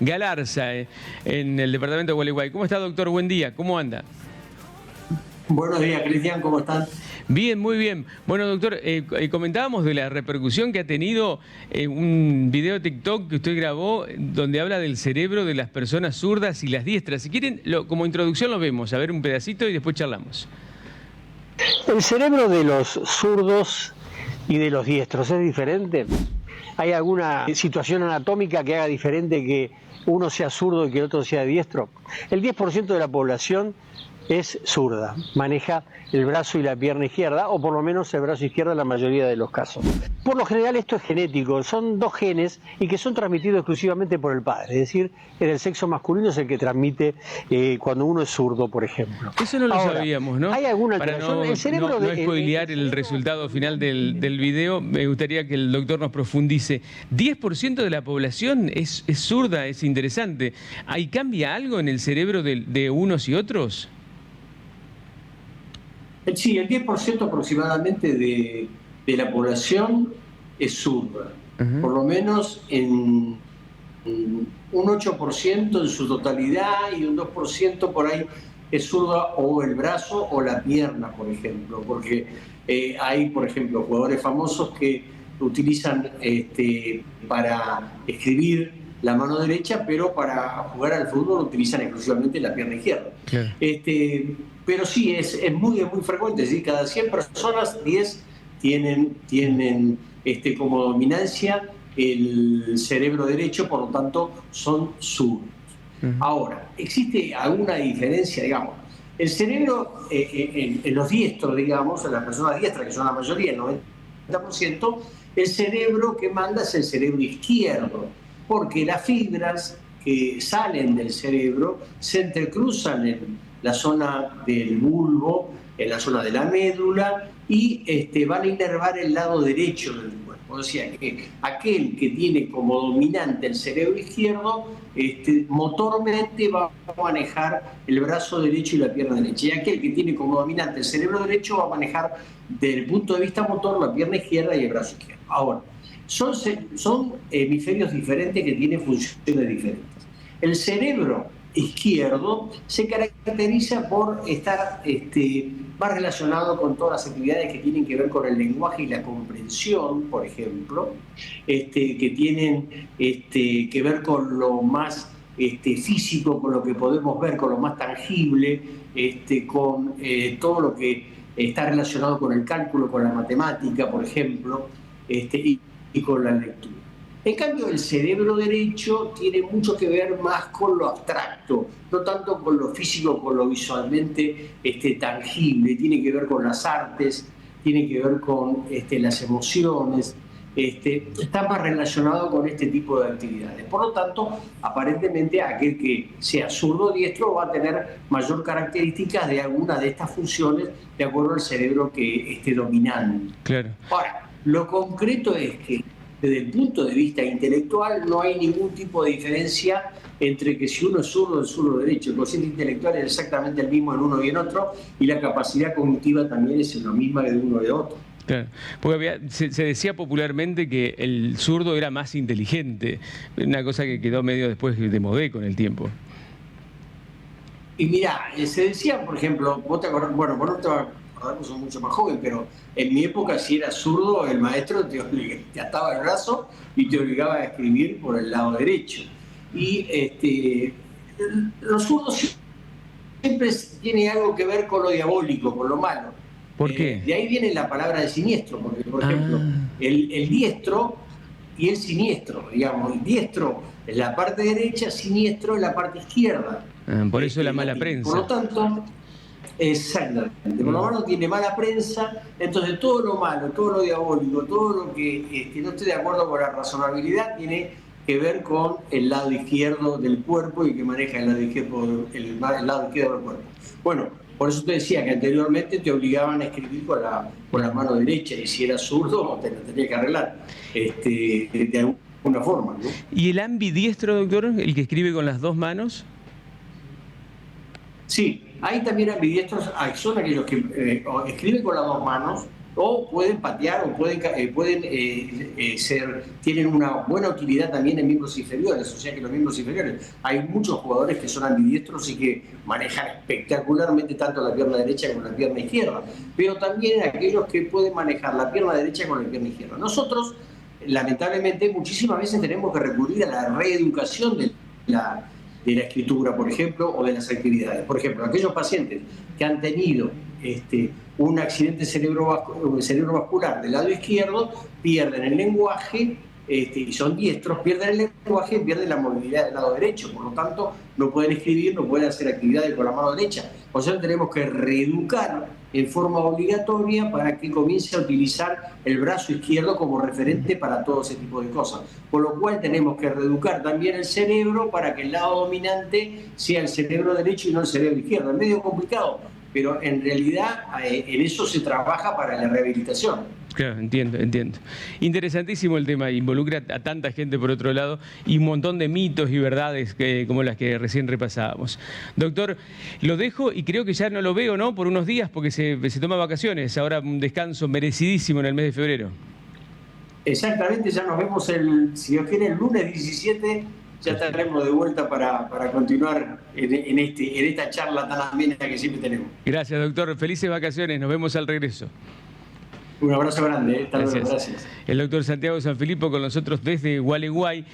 Galarza, en el departamento de Gualeguay. ¿Cómo está, doctor? Buen día. ¿Cómo anda? Buenos días, Cristian, ¿cómo están? Bien, muy bien. Bueno, doctor, comentábamos de la repercusión que ha tenido un video TikTok que usted grabó donde habla del cerebro de las personas zurdas y las diestras. Si quieren, como introducción lo vemos, a ver un pedacito y después charlamos. El cerebro de los zurdos y de los diestros es diferente. ¿Hay alguna situación anatómica que haga diferente que uno sea zurdo y que el otro sea diestro? El 10% de la población es zurda, maneja el brazo y la pierna izquierda, o por lo menos el brazo izquierdo en la mayoría de los casos. Por lo general esto es genético, son dos genes y que son transmitidos exclusivamente por el padre, es decir, en el sexo masculino es el que transmite cuando uno es zurdo, por ejemplo. Eso no lo sabíamos, ¿no? ¿Hay alguna Para alteración? El cerebro no spoilear el resultado final del video, me gustaría que el doctor nos profundice. 10% de la población es zurda, es interesante. ¿Ahí cambia algo en el cerebro de unos y otros? Sí, el 10% aproximadamente de la población es zurda. Por lo menos en un 8% en su totalidad y un 2% por ahí es zurda o el brazo o la pierna, por ejemplo. Porque hay, por ejemplo, jugadores famosos que utilizan para escribir la mano derecha, pero para jugar al fútbol utilizan exclusivamente la pierna izquierda. Claro. Pero sí, es muy frecuente, ¿sí? Cada 100 personas, 10 tienen como dominancia el cerebro derecho, por lo tanto son zurdos. Ahora, ¿existe alguna diferencia, digamos? El cerebro en los diestros, digamos, en las personas diestras, que son la mayoría, el 90%, el cerebro que manda es el cerebro izquierdo, porque las fibras que salen del cerebro se entrecruzan en la zona del bulbo, en la zona de la médula, y van a inervar el lado derecho del cuerpo. O sea que aquel que tiene como dominante el cerebro izquierdo, motormente va a manejar el brazo derecho y la pierna derecha. Y aquel que tiene como dominante el cerebro derecho va a manejar, desde el punto de vista motor, la pierna izquierda y el brazo izquierdo. Ahora, son hemisferios diferentes que tienen funciones diferentes. El cerebro izquierdo se caracteriza por estar más relacionado con todas las actividades que tienen que ver con el lenguaje y la comprensión, por ejemplo, que tienen que ver con lo más físico, con lo que podemos ver, con lo más tangible, con todo lo que está relacionado con el cálculo, con la matemática, por ejemplo, y con la lectura. En cambio, el cerebro derecho tiene mucho que ver más con lo abstracto, no tanto con lo físico, con lo visualmente tangible. Tiene que ver con las artes, tiene que ver con las emociones, está más relacionado con este tipo de actividades. Por lo tanto, aparentemente aquel que sea zurdo o diestro va a tener mayor características de alguna de estas funciones de acuerdo al cerebro que esté dominando. Claro. Ahora, lo concreto es que desde el punto de vista intelectual no hay ningún tipo de diferencia entre que si uno es zurdo o es zurdo derecho. El cociente intelectual es exactamente el mismo en uno y en otro, y la capacidad cognitiva también es la misma de uno y de otro. Claro, porque se decía popularmente que el zurdo era más inteligente, una cosa que quedó medio después de modé con el tiempo. Y mirá, se decía, por ejemplo, vos te acordás, bueno, vos no te vas a acordar, vos sos mucho más joven, pero en mi época, si eras zurdo, el maestro te ataba el brazo y te obligaba a escribir por el lado derecho. Y los zurdos siempre tiene algo que ver con lo diabólico, con lo malo. ¿Por qué? De ahí viene la palabra de siniestro, porque, por ejemplo, el diestro y el siniestro, digamos, el diestro es la parte derecha, siniestro es la parte izquierda. Por eso la mala prensa. Por lo tanto, exactamente, por lo menos tiene mala prensa, entonces todo lo malo, todo lo diabólico, todo lo que no esté de acuerdo con la razonabilidad tiene que ver con el lado izquierdo del cuerpo y que maneja el lado izquierdo del cuerpo. Bueno, por eso te decía que anteriormente te obligaban a escribir con la mano derecha, y si eras zurdo te lo tenías que arreglar de alguna forma, ¿no? ¿Y el ambidiestro, doctor, el que escribe con las dos manos? Sí, hay también ambidiestros, son aquellos que escriben con las dos manos, o pueden patear o tienen una buena utilidad también en miembros inferiores, o sea que los miembros inferiores, hay muchos jugadores que son ambidiestros y que manejan espectacularmente tanto la pierna derecha como la pierna izquierda, pero también aquellos que pueden manejar la pierna derecha con la pierna izquierda. Nosotros, lamentablemente, muchísimas veces tenemos que recurrir a la reeducación de la escritura, por ejemplo, o de las actividades. Por ejemplo, aquellos pacientes que han tenido un accidente cerebrovascular del lado izquierdo, pierden el lenguaje, y son diestros, pierden el lenguaje y pierden la movilidad del lado derecho. Por lo tanto, no pueden escribir, no pueden hacer actividades con la mano derecha. O sea, tenemos que reeducar en forma obligatoria para que comience a utilizar el brazo izquierdo como referente para todo ese tipo de cosas. Por lo cual tenemos que reeducar también el cerebro para que el lado dominante sea el cerebro derecho y no el cerebro izquierdo. Es medio complicado, pero en realidad en eso se trabaja para la rehabilitación. Claro, entiendo. Interesantísimo el tema, involucra a tanta gente por otro lado y un montón de mitos y verdades como las que recién repasábamos. Doctor, lo dejo y creo que ya no lo veo, ¿no? Por unos días porque se toma vacaciones, ahora un descanso merecidísimo en el mes de febrero. Exactamente, ya nos vemos si Dios quiere, el lunes 17, ya estaremos de vuelta para continuar en esta charla tan amena que siempre tenemos. Gracias, doctor. Felices vacaciones, nos vemos al regreso. Un abrazo grande, hasta luego, gracias. El doctor Santiago Sanfilippo con nosotros desde Gualeguay.